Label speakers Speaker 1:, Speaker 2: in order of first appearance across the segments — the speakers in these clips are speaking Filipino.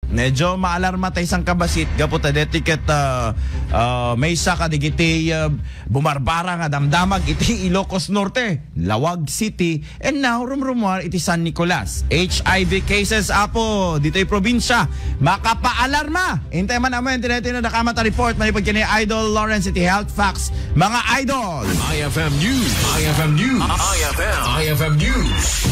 Speaker 1: medyo maalarma tayo isang kabasit gapot detiket may isa ka digiti bumarbara nga damdamag iti Ilocos Norte, Lawag City, and now rumrumuar iti San Nicolas. HIV cases apo dito'y probinsya makapaalarma. Hintay man naman tinetino na kamata report manipod kini Idol Lawrence iti Health Facts mga idol.
Speaker 2: IFM News. IFM News.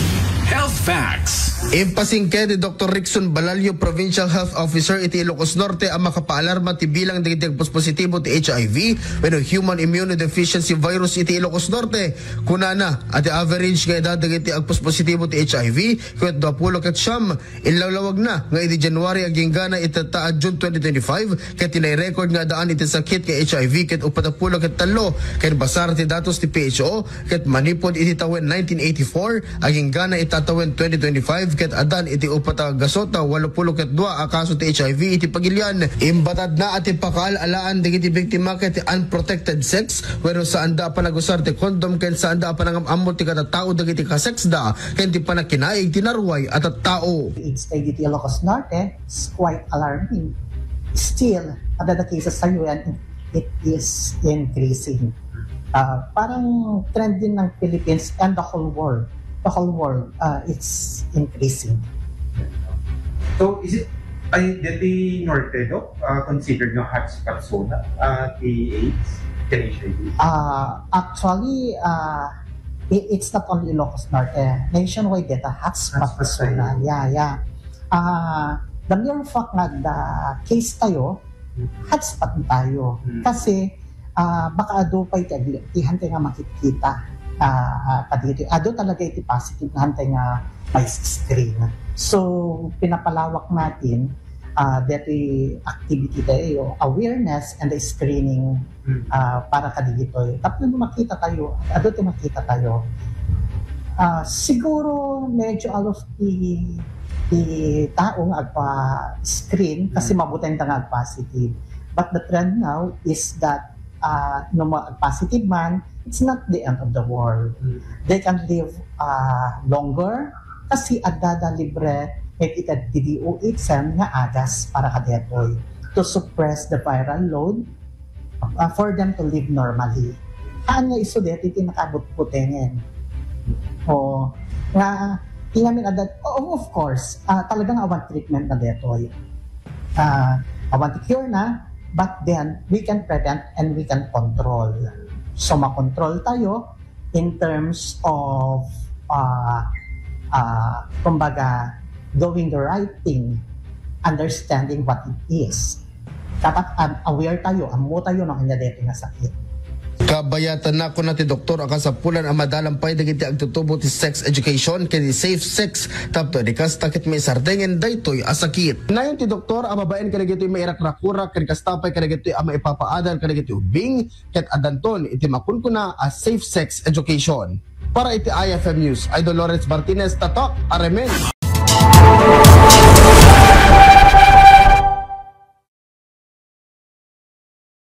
Speaker 2: Health Facts.
Speaker 3: Impasingke ni Dr. Rickson Balalio, Provincial Health Officer iti Ilocos Norte, ang makapaalarma ti bilang digiti positibo ti HIV wenno human immunodeficiency virus iti Ilocos Norte. Kunana at average nga edad digiti positibo ti HIV ket 20 ket siyam inlawlawag na nga iti January aging gana itata June 2025 ket tinay record nga daan iti sakit kay HIV ket 40 ket 3 ket basar ti datos ti WHO ket manipod iti tawen 1984 aging gana itatawen 2025 ket adan iti upata gasota 82 akaso ti HIV iti pagilian. Imbatad na ati pakaalaan digiti biktima ket unprotected sex wero saan da panagusar ti kondom ken saan da panangamamot ti katatao dagiti kasex da ken ti panakinaig ti narway at tao.
Speaker 4: AIDS kay Ilocos Norte is quite alarming. Still, other the cases sa UN, it is increasing. Parang trend din ng Philippines and the whole world. The whole world, it's increasing.
Speaker 5: So, is it the Norte, considered no hotspot zone, the AIDS, can HIV?
Speaker 4: Actually, it's not only Ilocos Norte. Nationwide, the hotspot zone. Yeah. The mere fact na the case tayo, hotspot tayo. Kasi, baka ado pa itihan tayo nga makikita. Ado talaga iti positive na hantay nga may screen. So, pinapalawak natin dati activity tayo, awareness and the screening para kadito. Tapos makita tayo, ado tayo makita tayo. Siguro medyo all of the taong agpa-screen kasi mabuting nga positive. But the trend now is that no positive man, it's not the end of the world. They can live longer kasi adada libre may kita DDoH nga agas para kadetoy to suppress the viral load for them to live normally. Kaan nga iso dito iti nakabut-putengin. O nga tinamin adat, of course, talagang awan treatment na detoy. Awan cure na, but then we can prevent and we can control. So makontrol tayo in terms of kumbaga doing the right thing, understanding what it is. Dapat aware tayo, amo tayo ng inadete nga sakit.
Speaker 3: Kabayatan na ko na ti doktor ang kasapulan ang madalampay dagiti agtutubo ti sex education kini safe sex tapto di kas takit may sardengen daytoy asakit. Nayon ti doktor ang babaen kanagitoy may irakrakura ken kastapay kanagitoy ang maipapaadal kanagitoy ubing ket adanton iti makunkuna a safe sex education. Para iti IFM News, Idol Lawrence Martinez, Tatok, Aremen.